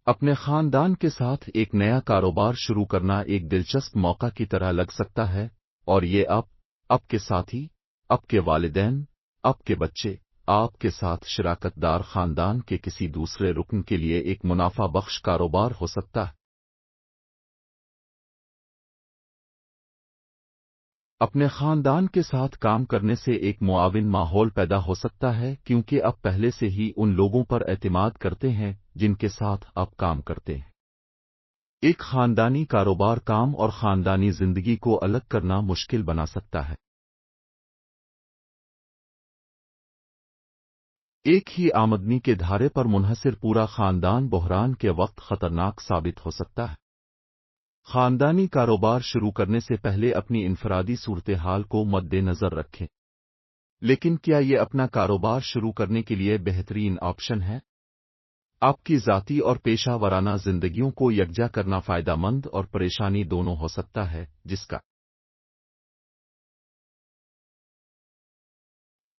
اپنے خاندان کے ساتھ ایک نیا کاروبار شروع کرنا ایک دلچسپ موقع کی طرح لگ سکتا ہے، اور یہ آپ کے ساتھی، آپ کے والدین، آپ کے بچے، آپ کے ساتھ شراکت دار خاندان کے کسی دوسرے رکن کے لیے ایک منافع بخش کاروبار ہو سکتا ہے۔ اپنے خاندان کے ساتھ کام کرنے سے ایک معاون ماحول پیدا ہو سکتا ہے، کیونکہ آپ پہلے سے ہی ان لوگوں پر اعتماد کرتے ہیں جن کے ساتھ آپ کام کرتے ہیں۔ ایک خاندانی کاروبار کام اور خاندانی زندگی کو الگ کرنا مشکل بنا سکتا ہے۔ ایک ہی آمدنی کے دھارے پر منحصر پورا خاندان بحران کے وقت خطرناک ثابت ہو سکتا ہے۔ خاندانی کاروبار شروع کرنے سے پہلے اپنی انفرادی صورتحال کو مد نظر رکھیں۔ لیکن کیا یہ اپنا کاروبار شروع کرنے کے لیے بہترین آپشن ہے؟ آپ کی ذاتی اور پیشہ ورانہ زندگیوں کو یکجا کرنا فائدہ مند اور پریشانی دونوں ہو سکتا ہے، جس کا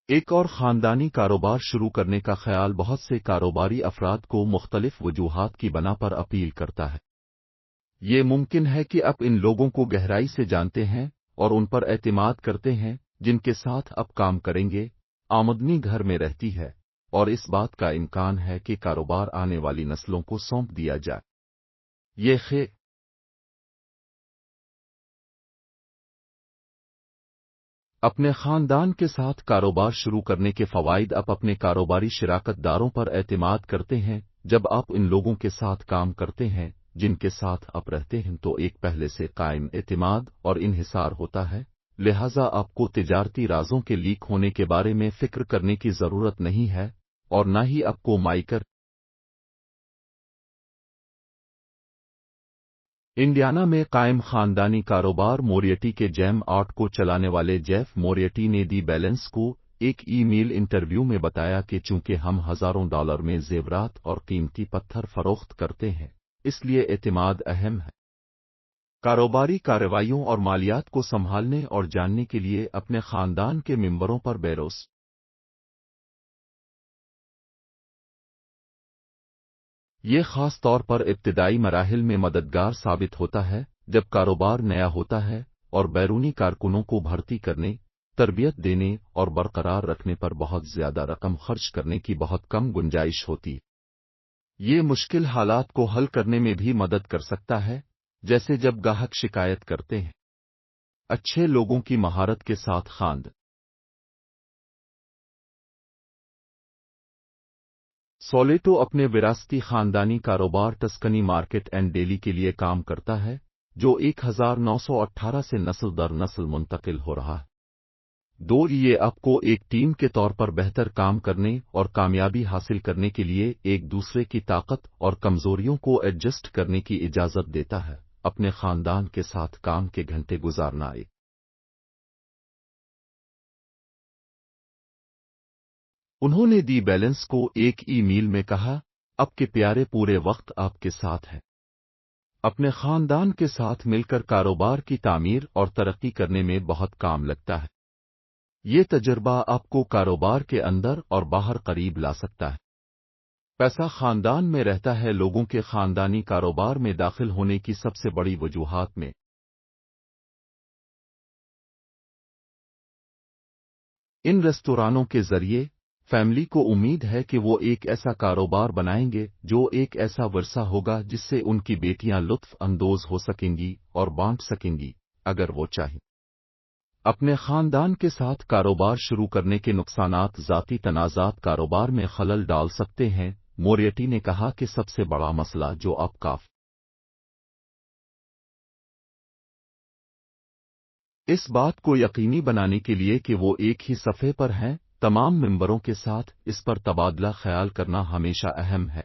ایک اور خاندانی کاروبار شروع کرنے کا خیال بہت سے کاروباری افراد کو مختلف وجوہات کی بنا پر اپیل کرتا ہے۔ یہ ممکن ہے کہ آپ ان لوگوں کو گہرائی سے جانتے ہیں اور ان پر اعتماد کرتے ہیں جن کے ساتھ آپ کام کریں گے، آمدنی گھر میں رہتی ہے، اور اس بات کا امکان ہے کہ کاروبار آنے والی نسلوں کو سونپ دیا جائے۔ یہ اپنے خاندان کے ساتھ کاروبار شروع کرنے کے فوائد۔ آپ اپنے کاروباری شراکت داروں پر اعتماد کرتے ہیں۔ جب آپ ان لوگوں کے ساتھ کام کرتے ہیں جن کے ساتھ آپ رہتے ہیں تو ایک پہلے سے قائم اعتماد اور انحصار ہوتا ہے، لہذا آپ کو تجارتی رازوں کے لیک ہونے کے بارے میں فکر کرنے کی ضرورت نہیں ہے، اور نہ ہی آپ کو مائکر انڈیانا میں قائم خاندانی کاروبار موریٹی کے جیم آرٹ کو چلانے والے جیف موریٹی نے دی بیلنس کو ایک ای میل انٹرویو میں بتایا کہ چونکہ ہم ہزاروں ڈالر میں زیورات اور قیمتی پتھر فروخت کرتے ہیں، اس لیے اعتماد اہم ہے۔ کاروباری کارروائیوں اور مالیات کو سنبھالنے اور جاننے کے لیے اپنے خاندان کے ممبروں پر بھروسہ یہ خاص طور پر ابتدائی مراحل میں مددگار ثابت ہوتا ہے جب کاروبار نیا ہوتا ہے اور بیرونی کارکنوں کو بھرتی کرنے، تربیت دینے اور برقرار رکھنے پر بہت زیادہ رقم خرچ کرنے کی بہت کم گنجائش ہوتی ہے۔ یہ مشکل حالات کو حل کرنے میں بھی مدد کر سکتا ہے، جیسے جب گاہک شکایت کرتے ہیں۔ اچھے لوگوں کی مہارت کے ساتھ سولیٹو اپنے وراثتی خاندانی کاروبار ٹسکنی مارکیٹ اینڈ ڈیلی کے لیے کام کرتا ہے، جو 1918 سے نسل در نسل منتقل ہو رہا ہے۔ یہ آپ کو ایک ٹیم کے طور پر بہتر کام کرنے اور کامیابی حاصل کرنے کے لیے ایک دوسرے کی طاقت اور کمزوریوں کو ایڈجسٹ کرنے کی اجازت دیتا ہے۔ اپنے خاندان کے ساتھ کام کے گھنٹے گزارنا انہوں نے دی بیلنس کو ایک ای میل میں کہا، آپ کے پیارے پورے وقت آپ کے ساتھ ہیں۔ اپنے خاندان کے ساتھ مل کر کاروبار کی تعمیر اور ترقی کرنے میں بہت کام لگتا ہے۔ یہ تجربہ آپ کو کاروبار کے اندر اور باہر قریب لا سکتا ہے۔ پیسہ خاندان میں رہتا ہے۔ لوگوں کے خاندانی کاروبار میں داخل ہونے کی سب سے بڑی وجوہات میں ان ریستورانوں کے ذریعے فیملی کو امید ہے کہ وہ ایک ایسا کاروبار بنائیں گے جو ایک ایسا ورثہ ہوگا جس سے ان کی بیٹیاں لطف اندوز ہو سکیں گی اور بانٹ سکیں گی اگر وہ چاہیں۔ اپنے خاندان کے ساتھ کاروبار شروع کرنے کے نقصانات۔ ذاتی تنازعات کاروبار میں خلل ڈال سکتے ہیں۔ موریٹی نے کہا کہ سب سے بڑا مسئلہ جو آپ کا اس بات کو یقینی بنانے کے لیے کہ وہ ایک ہی صفحے پر ہیں، تمام ممبروں کے ساتھ اس پر تبادلہ خیال کرنا ہمیشہ اہم ہے۔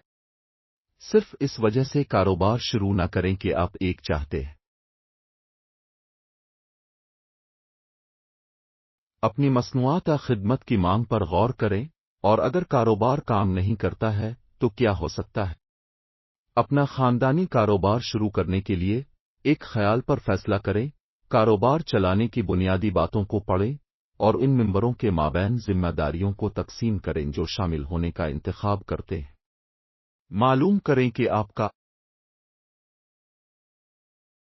صرف اس وجہ سے کاروبار شروع نہ کریں کہ آپ ایک چاہتے ہیں۔ اپنی مصنوعات یا خدمت کی مانگ پر غور کریں، اور اگر کاروبار کام نہیں کرتا ہے تو کیا ہو سکتا ہے۔ اپنا خاندانی کاروبار شروع کرنے کے لیے ایک خیال پر فیصلہ کریں۔ کاروبار چلانے کی بنیادی باتوں کو پڑھیں اور ان ممبروں کے مابین ذمہ داریوں کو تقسیم کریں جو شامل ہونے کا انتخاب کرتے ہیں۔ معلوم کریں کہ آپ کا